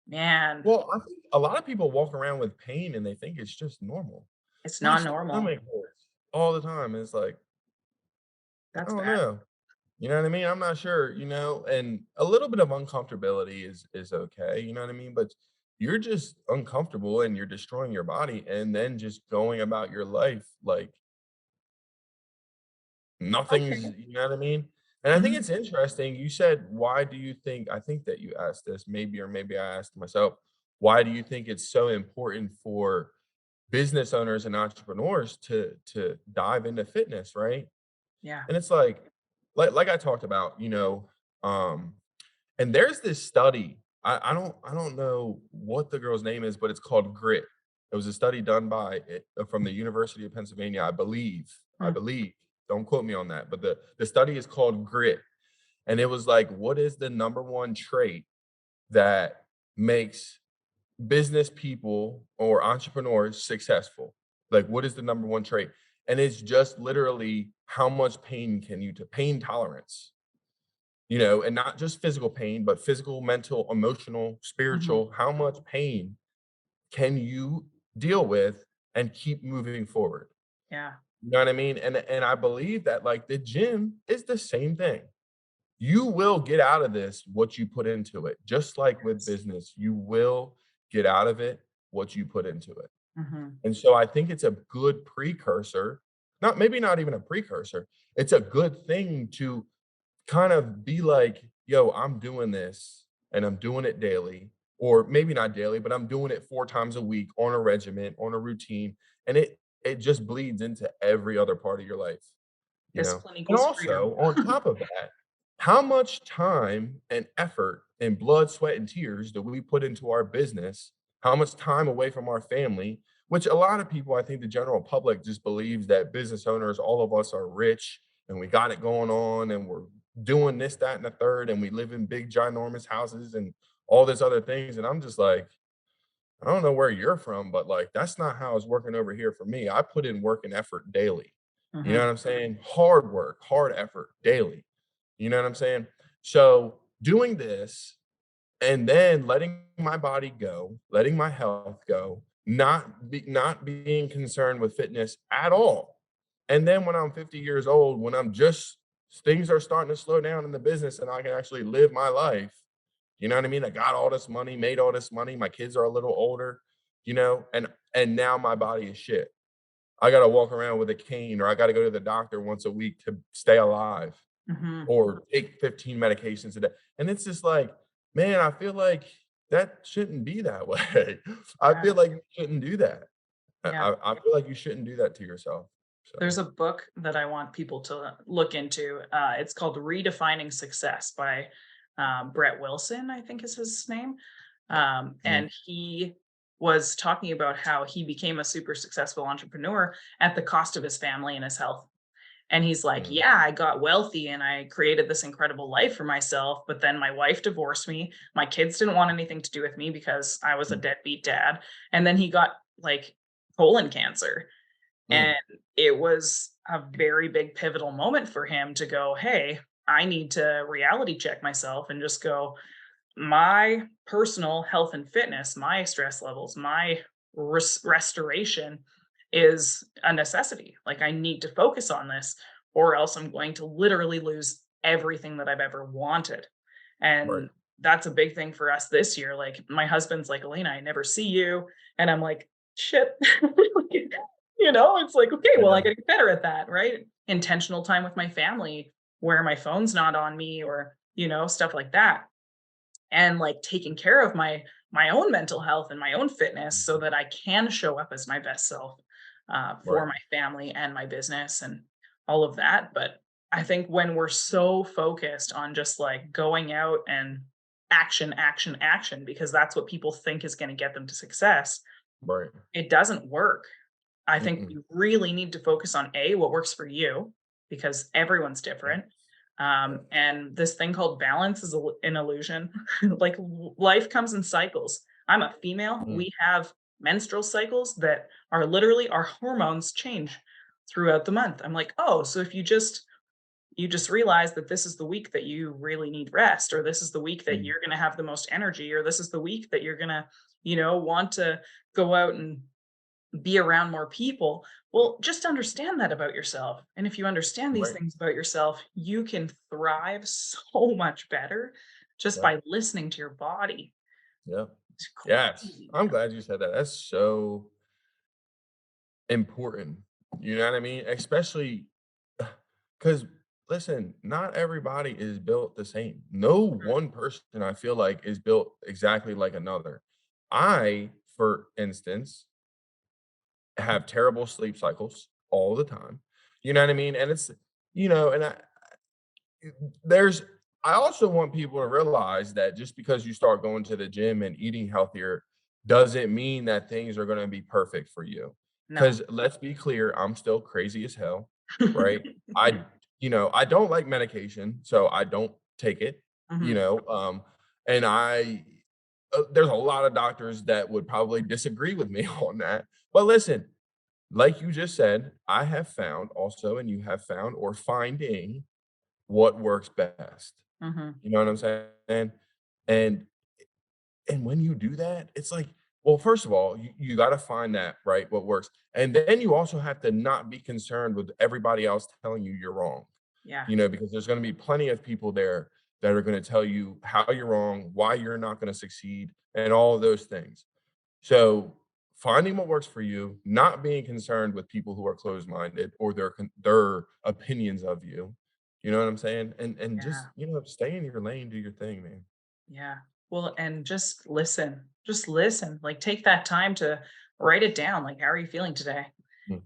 man, Well, I think a lot of people walk around with pain and they think it's just normal. it's My non-normal. stomach hurts all the time. It's like, I That's don't bad. know. You know what I mean? I'm not sure, and a little bit of uncomfortability is okay, you know what I mean? But you're just uncomfortable and you're destroying your body and then just going about your life like nothing's, Okay. you know what I mean? And I think Mhm. it's interesting. You said, why do you think, I think that you asked this, maybe, or maybe I asked myself, why do you think it's so important for business owners and entrepreneurs to dive into fitness, right? Yeah. And it's like I talked about, um, and there's this study. I don't know what the girl's name is, but it's called Grit. It was a study done by from the University of Pennsylvania, I believe. I Mm, believe. Don't quote me on that, but the study is called Grit, and it was like, what is the number one trait that makes business people or entrepreneurs successful? Like, what is the number one trait? And it's just literally how much pain can you to pain tolerance, and not just physical pain, but physical, mental, emotional, mhm. spiritual. How much pain can you deal with and keep moving forward? Yeah. You know what I mean? And I believe that like the gym is the same thing. You will get out of this what you put into it. Just like with Yes. business, you will get out of it what you put into it. Mhm. And so I think it's a good precursor, not maybe not even a precursor. It's a good thing to kind of be like, "Yo, I'm doing this and I'm doing it daily," or maybe not daily, but I'm doing it 4 times a week on a regiment, on a routine, and it just bleeds into every other part of your life, you know? Discipline And equals freedom. also, on top of that, how much time and effort and blood, sweat, and tears do we put into our business? How much time away from our family? Which a lot of people, I think the general public just believes that business owners, all of us are rich and we got it going on and we're doing this, that, and the third, and we live in big, ginormous houses and all this other things. And I'm just like, I don't know where you're from, but like that's not how it's working over here for me. I put in work and effort daily. You know Mhm. what I'm saying? Hard work, hard effort daily. You know what I'm saying? So doing this and then letting my body go, letting my health go, not being concerned with fitness at all. And then when I'm 50 years old, when I'm just things are starting to slow down in the business and I can actually live my life, you know what I mean? I got all this money, made all this money, my kids are a little older, and now my body is shit. I got to walk around with a cane or I got to go to the doctor once a week to stay alive Mhm. or take 15 medications a day. And it's just like, man, I feel like that shouldn't be that way. I Yeah. feel like you shouldn't do that. Yeah. I feel like you shouldn't do that to yourself. So, There's a book that I want people to look into. It's called Redefining Success by, Brett Wilson, I think is his name. mhm, And he was talking about how he became a super successful entrepreneur at the cost of his family and his health. And he's like, mm, "Yeah, I got wealthy and I created this incredible life for myself, but then my wife divorced me. My kids didn't want anything to do with me because I was a mm, deadbeat dad." And then he got like colon cancer. mm, And it was a very big pivotal moment for him to go, "Hey, I need to reality check myself and just go, my personal health and fitness, my stress levels, my restoration is a necessity. Like I need to focus on this, or else I'm going to literally lose everything that I've ever wanted. Right. And that's a big thing for us this year. Like my husband's like, Alaina, I never see you. And I'm like, shit. It's like, okay, well, I Yeah. gotta get better at that, right? Intentional time with my family where my phone's not on me or, stuff like that. And like taking care of my own mental health and my own fitness so Mhm. that I can show up as my best self Right. for my family and my business and all of that. But I think when we're so focused on just like going out and action, action, action, because that's what people think is going to get them to success, Right. it doesn't work. I think Mm-mm. you really need to focus on A, what works for you, because everyone's Yeah. different. Yeah. And this thing called balance is an illusion. Like life comes in cycles. I'm a female. Mm. We have menstrual cycles that are literally our hormones change throughout the month. I'm like, oh, so if you just realize that this is the week that you really need rest, or this is the week that Mm. you're going to have the most energy, or this is the week that you're going to, want to go out and be around more people. Well, just understand that about yourself. And if you understand these Right. things about yourself, you can thrive so much better just Yeah. by listening to your body. Yeah. It's Yes. crazy, I'm man. glad you said that. That's so important. You know what I mean? Especially because listen, not everybody is built the same. No Mhm. one person I feel like is built exactly like another. I, for instance, have terrible sleep cycles all the time. You know what I mean? And it's, and there's I also want people to realize that just because you start going to the gym and eating healthier doesn't mean that things are going to be perfect for you. No. Cuz let's be clear, I'm still crazy as hell, right? I I don't like medication, so I don't take it, you Mhm. know, and there's a lot of doctors that would probably disagree with me on that. But listen, like you just said, I have found also, and you have found or finding what works best. Mhm. You know what I'm saying? And and when you do that, it's like, well, first of all, you gotta find that, right, what works. And then you also have to not be concerned with everybody else telling you you're wrong, Yeah. because there's gonna be plenty of people there that are gonna tell you how you're wrong, why you're not gonna succeed, and all of those things. So, finding what works for you, not being concerned with people who are closed-minded or their opinions of you. You know what I'm saying? And just, Yeah. stay in your lane, do your thing, man. Yeah. Well, and just listen. Just listen. Like take that time to write it down. Like, how are you feeling today? Mm,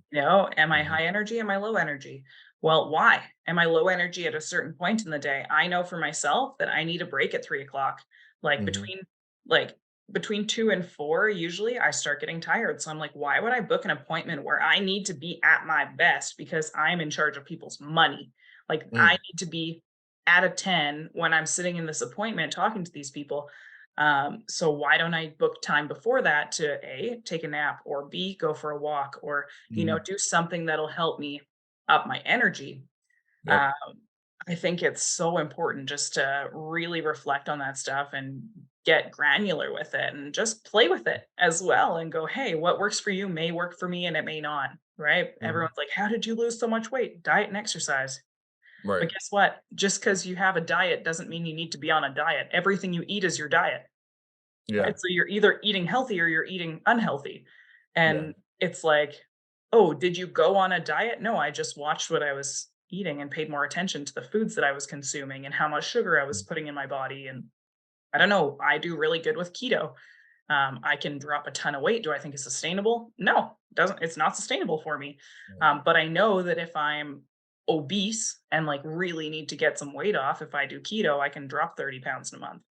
Am I mhm, high energy? Am I low energy? Well, why? Am I low energy at a certain point in the day? I know for myself that I need a break at 3 o'clock. Like mhm, like between 2 and 4, usually I start getting tired. So I'm like, why would I book an appointment where I need to be at my best because I'm in charge of people's money? Like I mm, need to be at a 10 when I'm sitting in this appointment talking to these people. So why don't I book time before that to A, take a nap, or B, go for a walk, or mhm, do something that'll help me up my energy. yep, Um, I think it's so important just to really reflect on that stuff and get granular with it and just play with it as well and go, hey, what works for you may work for me and it may not, right? mhm, Everyone's like, how did you lose so much weight? Diet and exercise. right, But guess what? Just because you have a diet doesn't mean you need to be on a diet. Everything you eat is your diet. yeah, Right? So you're either eating healthy or you're eating unhealthy. yeah, And it's like, "Oh, did you go on a diet?" No, I just watched what I was eating and paid more attention to the foods that I was consuming and how much sugar I was mm, putting in my body, and I don't know, I do really good with keto. I can drop a ton of weight. Do I think it's sustainable? No, it's not sustainable for me. right, But I know that if I'm obese and, like, really need to get some weight off, if I do keto, I can drop 30 pounds in a month.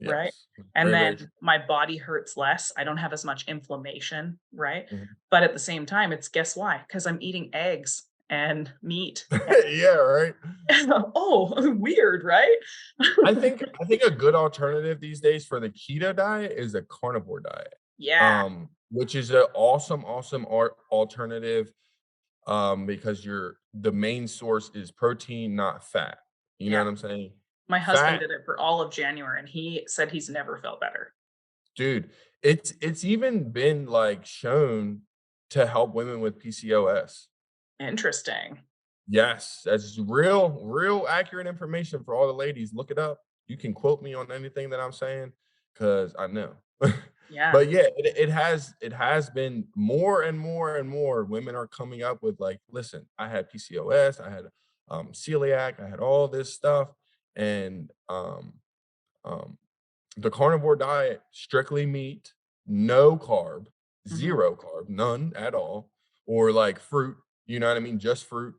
Right? yes, And very, then very true. my body hurts less. I don't have as much inflammation, right? Mhm. But at the same time, it's guess why? Because I'm eating eggs and meat. Yeah, right? Oh, weird, right? I think a good alternative these days for the keto diet is a carnivore diet, Yeah, which is an awesome, awesome alternative, because the main source is protein, not fat. You know yeah, what I'm saying? My husband Fat, did it for all of January, and he said he's never felt better. dude, it's even been, like, shown to help women with PCOS. Interesting. Yes, that's real accurate information for all the ladies. Look it up. You can quote me on anything that I'm saying, cause I know. Yeah. But yeah, it has been more and more and more women are coming up with like, "Listen, I had PCOS, I had, celiac, I had all this stuff, and, um, the carnivore diet, strictly meat, no carb, Mhm. 0 carb, none at all, or like fruit, you know what I mean? Just fruit,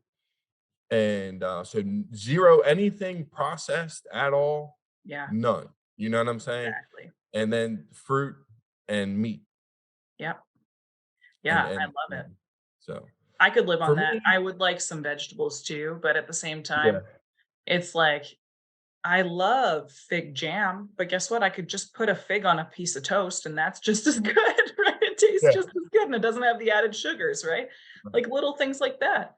and, so 0 anything processed at all, Yeah, none, you know what I'm saying? exactly. And then fruit and meat, Yep. and Yeah, I and, love it. um, so I could live on for that. me I would like some vegetables too, but at the same yeah, time, it's like I love fig jam, but guess what? I could just put a fig on a piece of toast and that's just as good, right? It tastes yeah, just as good and it doesn't have the added sugars, right? right, Like little things like that.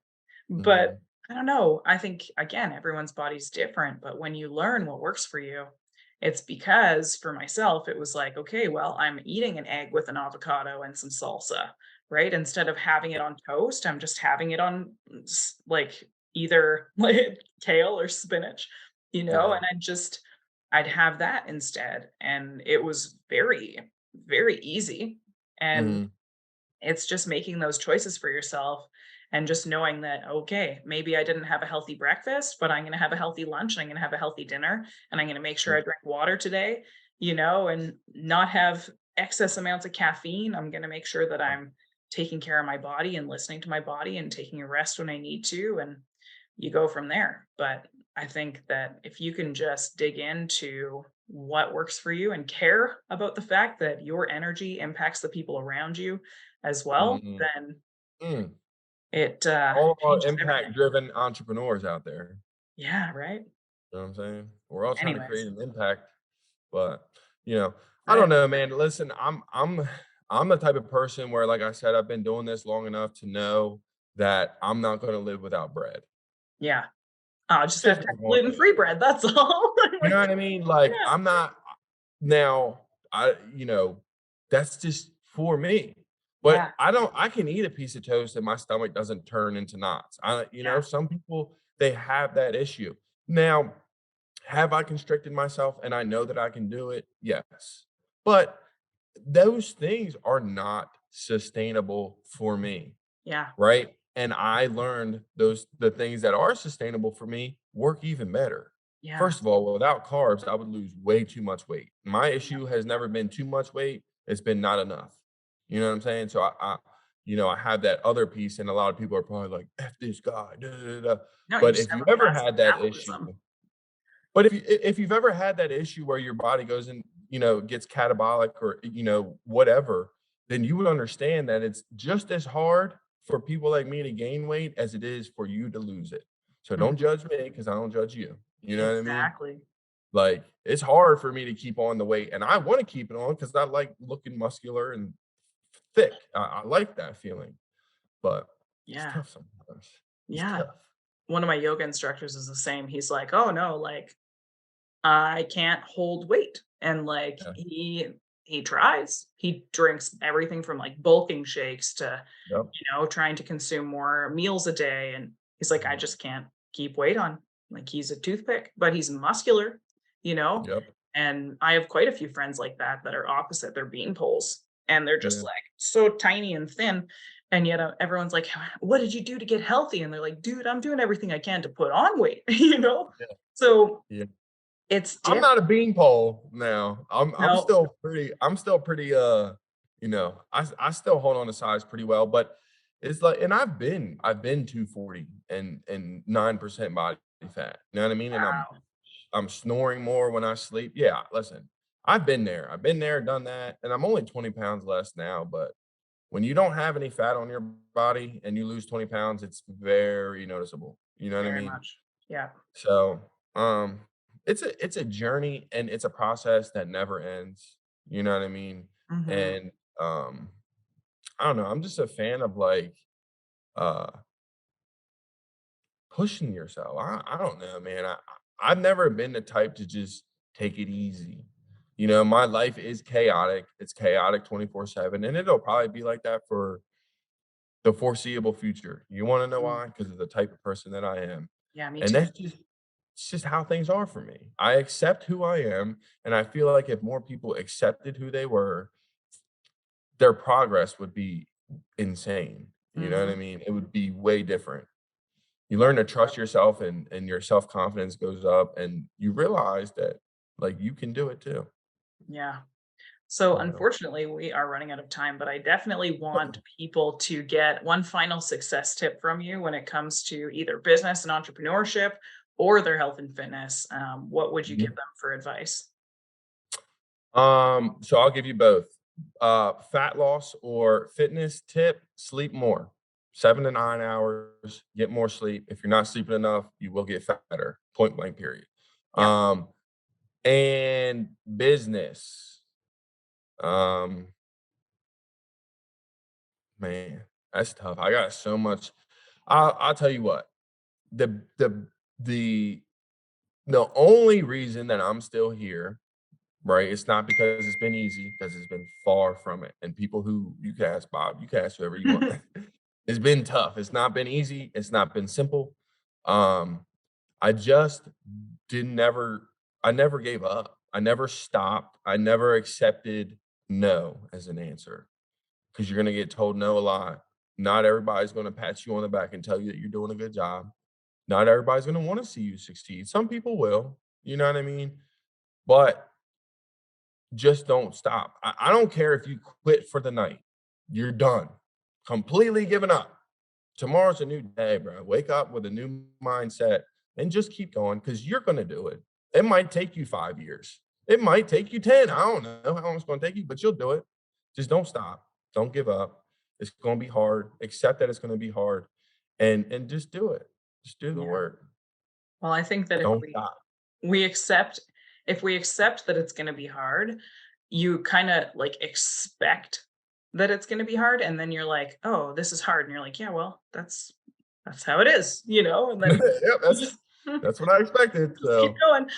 But mhm, I don't know. I think again, everyone's body's different, but when you learn what works for you, it's because for myself, it was like, okay, well, I'm eating an egg with an avocado and some salsa, right? Instead of having it on toast, I'm just having it on like either like kale or spinach, yeah, and I'd have that instead. And it was very, very easy. And mhm, it's just making those choices for yourself and just knowing that, okay, maybe I didn't have a healthy breakfast, but I'm going to have a healthy lunch and I'm going to have a healthy dinner and I'm going to make sure yeah, I drink water today, and not have excess amounts of caffeine. I'm going to make sure that right, I'm taking care of my body and listening to my body and taking a rest when I need to. And you go from there. But I think that if you can just dig into what works for you and care about the fact that your energy impacts the people around you as well, mhm, then mm. it All of our changes everything. impact-driven entrepreneurs out there, Yeah, right? you know what I'm saying? We're all trying to create Anyways, an impact, but, you know, I right. don't know, man. Listen, I'm the type of person where, like I said, I've been doing this long enough to know that I'm not gonna live without bread. Yeah. I'll It's just have just to not have going to. gluten-free bread, that's all. You know Like, what I mean? Like, yeah, I'm not now, that's just for me. yeah, But I can eat a piece of toast and my stomach doesn't turn into knots. yeah, Some people, they have that issue. Now, have I constricted myself and I know that I can do it? Yes. But those things are not sustainable for me. yeah, Right? And I learned the things that are sustainable for me work even better. yeah, First of all, without carbs, I would lose way too much weight. My yeah. issue has never been too much weight, it's been not enough. You know what I'm saying? So I have that other piece, and a lot of people are probably like, "F this guy." Da, da, da, da." No, you But just if have you a ever massive had that issue metabolism. but if you've ever had that issue where your body goes and, gets catabolic or, whatever, then you would understand that it's just as hard for people like me to gain weight as it is for you to lose it. So don't Mhm. judge me because I don't judge you. You know what I mean? Exactly. Like it's hard for me to keep on the weight and I want to keep it on because I like looking muscular and thick. I like that feeling, but it's Yeah, tough sometimes. It's yeah. tough. One of my yoga instructors is the same. He's like, "Oh, no, like, I can't hold weight." And, like, Yeah. he tries. He drinks everything from, like, bulking shakes to, Yep. trying to consume more meals a day, and he's like, "I Mhm. just can't keep weight on." Like, he's a toothpick, but he's muscular, you know? Yep. And I have quite a few friends like that are opposite, they're bean poles, and they're just, Yeah. like, so tiny and thin, and yet, everyone's like, "What did you do to get healthy?" And they're like, "Dude, I'm doing everything I can to put on weight," you know? Yeah. So, Yeah. it's I'm different. not a beanpole now. No. I'm still pretty I still hold on to size pretty well, but it's like and I've been 240 and 9% body fat. You know what I mean? And I'm Wow. I'm snoring more when I sleep. Yeah, listen. I've been there. I've been there, done that, and I'm only 20 pounds less now, but when you don't have any fat on your body and you lose 20 pounds, it's very noticeable. You know what I Very mean? much. Yeah. So, it's a journey and it's a process that never ends. You know what I mean? Mhm. And um, I don't know. I'm just a fan of like uh pushing yourself. I don't know, man. I've never been the type to just take it easy. You know, my life is chaotic. It's chaotic 24/7, and it'll probably be like that for the foreseeable future. You wanna know Mm. why? Because of the type of person that I am. Yeah, me And too. that's just it's just how things are for me. I accept who I am, and I feel like if more people accepted who they were, their progress would be insane. You know what I Mhm. mean? It would be way different. You Yeah, learn to trust yourself and your self-confidence goes up and you realize that like you can do it too. yeah. So You know? unfortunately, we are running out of time, but I definitely want people to get one final success tip from you when it comes to either business and entrepreneurship or their health and fitness. What would you give Mhm. them for advice? So I'll give you both. Fat loss or fitness tip, sleep more. 7 to 9 hours, get more sleep. If you're not sleeping enough, you will get fatter. Point blank period. Yep. Um, and business. Um, man, that's tough. I got so much. I'll tell you what. The the the the only reason that I'm still here, right? It's not because it's been easy, because it's been far from it. And people who you can ask Bob, you can ask whoever you want. It's been tough. It's not been easy. It's not been simple. Um, I just didn't never I never gave up. I never stopped. I never accepted no as an answer because you're gonna get told no a lot. Not everybody's gonna pat you on the back and tell you that you're doing a good job. Not everybody's gonna wanna see you succeed. Some people will, you know what I mean? But just don't stop. I don't care if you quit for the night. You're done. Completely giving up. Tomorrow's a new day, bro. Wake up with a new mindset and just keep going because you're gonna do it. It might take you 5 years. It might take you 10. I don't know how long it's gonna take you, but you'll do it. Just don't stop. Don't give up. It's gonna be hard. Accept that it's gonna be hard and just do it. Just do the Yeah. work. Well, I think that Don't stop. we accept if we accept that it's gonna be hard, you kinda, like, expect that it's gonna be hard, and then you're like, "Oh, this is hard," and you're like, "Yeah, well, that's how it is," and then Yep, you just that's what I expected. just keep So going.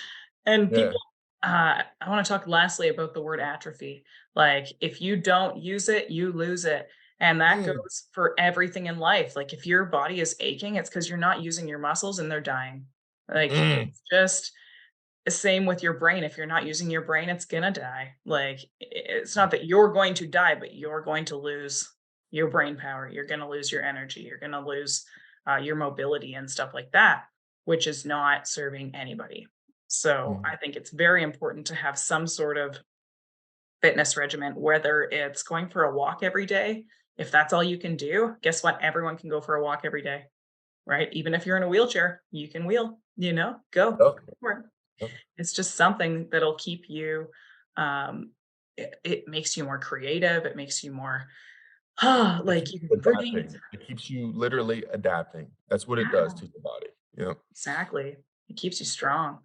And yeah. people I wanna talk lastly about the word atrophy. Like, if you don't use it, you lose it, and that Mm, goes for everything in life. Like, if your body is aching, it's because 'cause you're not using your muscles and they're dying. Like, mm, it's just the same with your brain. If you're not using your brain, it's gonna die. Like, it's not that you're going to die, but you're going to lose your brain power. You're gonna lose your energy. You're gonna lose your mobility and stuff like that, which is not serving anybody. So mm, I think it's very important to have some sort of fitness regimen, whether it's going for a walk every day. If that's all you can do, guess what? Everyone can go for a walk every day, right? Even if you're in a wheelchair, you can wheel, go yep, for it. yep. It's just something that'll keep you, it makes you more creative, it makes you more, It like, keeps you can you breathe. adapting. It keeps you literally adapting. That's what it does Yeah, to your body. Yep, exactly. It keeps you strong.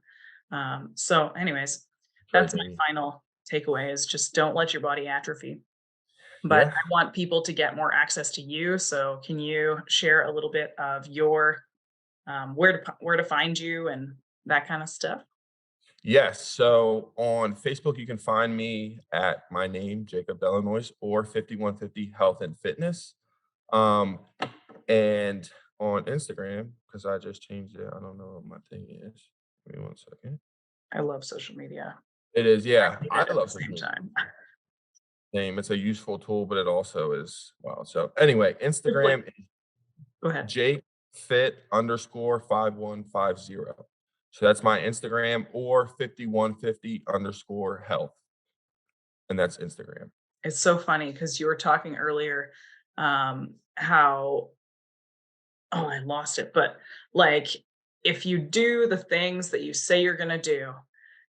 So anyways, great that's my thing. final takeaway is just don't let your body atrophy. But Yeah. I want people to get more access to you, so can you share a little bit of your, where to find you and that kinda stuff? Yes. So on Facebook, you can find me at my name, Jacob Delinois, or 5150 Health and Fitness. Um, and on Instagram, because I just changed it. I don't know what my thing is. Give me one second. I love social media. It is, I yeah. hate I it at the love social same media. time. Name. It's a useful tool, but it also is wow. So anyway, It's like Instagram is go ahead. Jake Fit underscore 5150. So that's my Instagram or 5150 underscore health. And that's Instagram. It's so funny because you were talking earlier, how oh, I lost it, but, like, if you do the things that you say you're gonna do,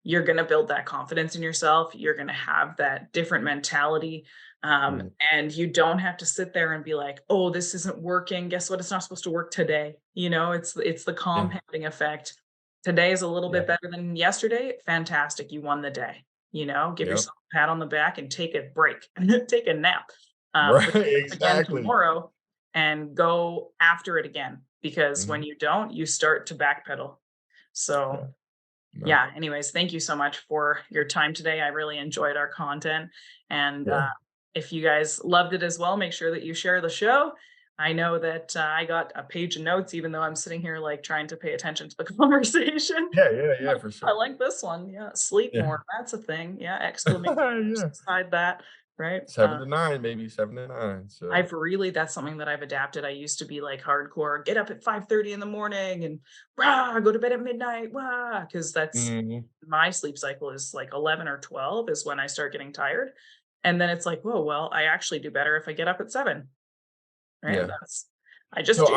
you're gonna build that confidence in yourself, you're gonna have that different mentality, Mm, and you don't have to sit there and be like, "Oh, this isn't working. Guess what? It's not supposed to work today." It's the yeah, compounding effect. Today is a little yeah, bit better than yesterday, fantastic, you won the day, give yep. yourself a pat on the back and take a break, take a nap, Right, but wake up again exactly. tomorrow and go after it again. because when Mhm. you don't, you start to backpedal. So Yeah. No. yeah, anyways, thank you so much for your time today. I really enjoyed our content. And Yeah. if you guys loved it as well, make sure that you share the show. I know that I got a page of notes, even though I'm sitting here like trying to pay attention to the conversation. Yeah, yeah, yeah, Like, for I sure. like this one. Yeah, sleep Yeah. more. That's a thing. Yeah, exclamation marks Yeah. beside that, right? 7 to 9, maybe 7 to 9, so I've really that's something that I've adapted. I used to be like hardcore, get up at 5:30 in the morning and rah, go to bed at midnight, wah, because that's Mhm. my sleep cycle is like 11 or 12 is when I start getting tired. And then it's like, whoa, well, I actually do better if I get up at 7, right? Yeah. I just So do.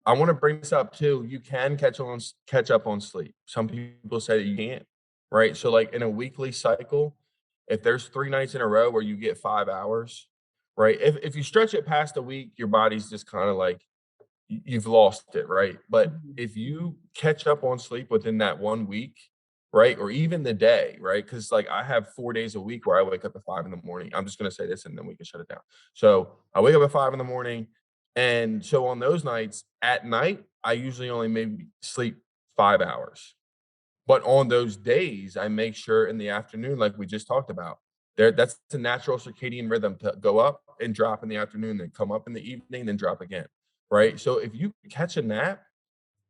I wanna bring this up too. You can catch up on sleep. Some people say that you can't, right? So, like, in a weekly cycle, if there's 3 nights in a row where you get 5 hours, right? If you stretch it past a week, your body's just kinda like you've lost it, right? But Mhm. if you catch up on sleep within that 1 week, right, or even the day, right? Because like, I have 4 days a week where I wake up at 5 in the morning. I'm just gonna say this, and then we can shut it down. So, I wake up at 5 in the morning, and so on those nights, at night, I usually only maybe sleep 5 hours. But on those days, I make sure in the afternoon, like we just talked about, that's the natural circadian rhythm to go up and drop in the afternoon, then come up in the evening, then drop again, right? So if you catch a nap,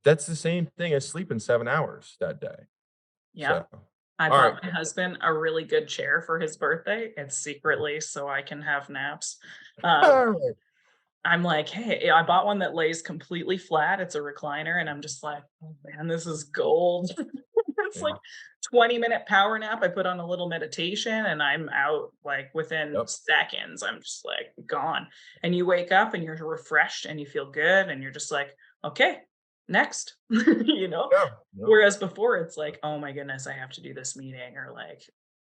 that's the same thing as sleeping 7 hours that day. Yep. So, I all right. bought my husband a really good chair for his birthday. It's secretly so I can have naps. Um, All right. I'm like, "Hey," I bought one that lays completely flat, it's a recliner, and I'm just like, "Oh, man, this is gold." It's like Yeah. 20-minute power nap, I put on a little meditation, and I'm out, like, within Yep. seconds, I'm just, like, gone, and you wake up and you're refreshed and you feel good, and you're just like, "Okay, next." You know? Yeah. Yep. Whereas before, it's like, "Oh my goodness, I have to do this meeting," or like,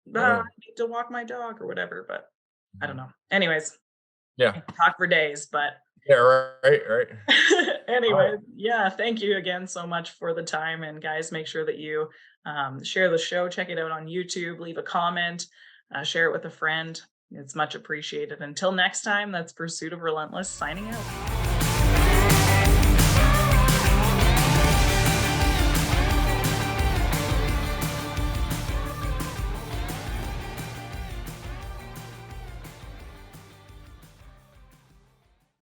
Oh, "Ah, yeah. I need to walk my dog," or whatever, but I don't Mhm. know. Anyways, Yeah. I could talk for days, but Yeah, right, right. All right. anyway, yeah, thank you again so much for the time. And guys, make sure that you share the show, check it out on YouTube, leave a comment, share it with a friend. It's much appreciated. Until next time, that's Pursuit of Relentless signing out.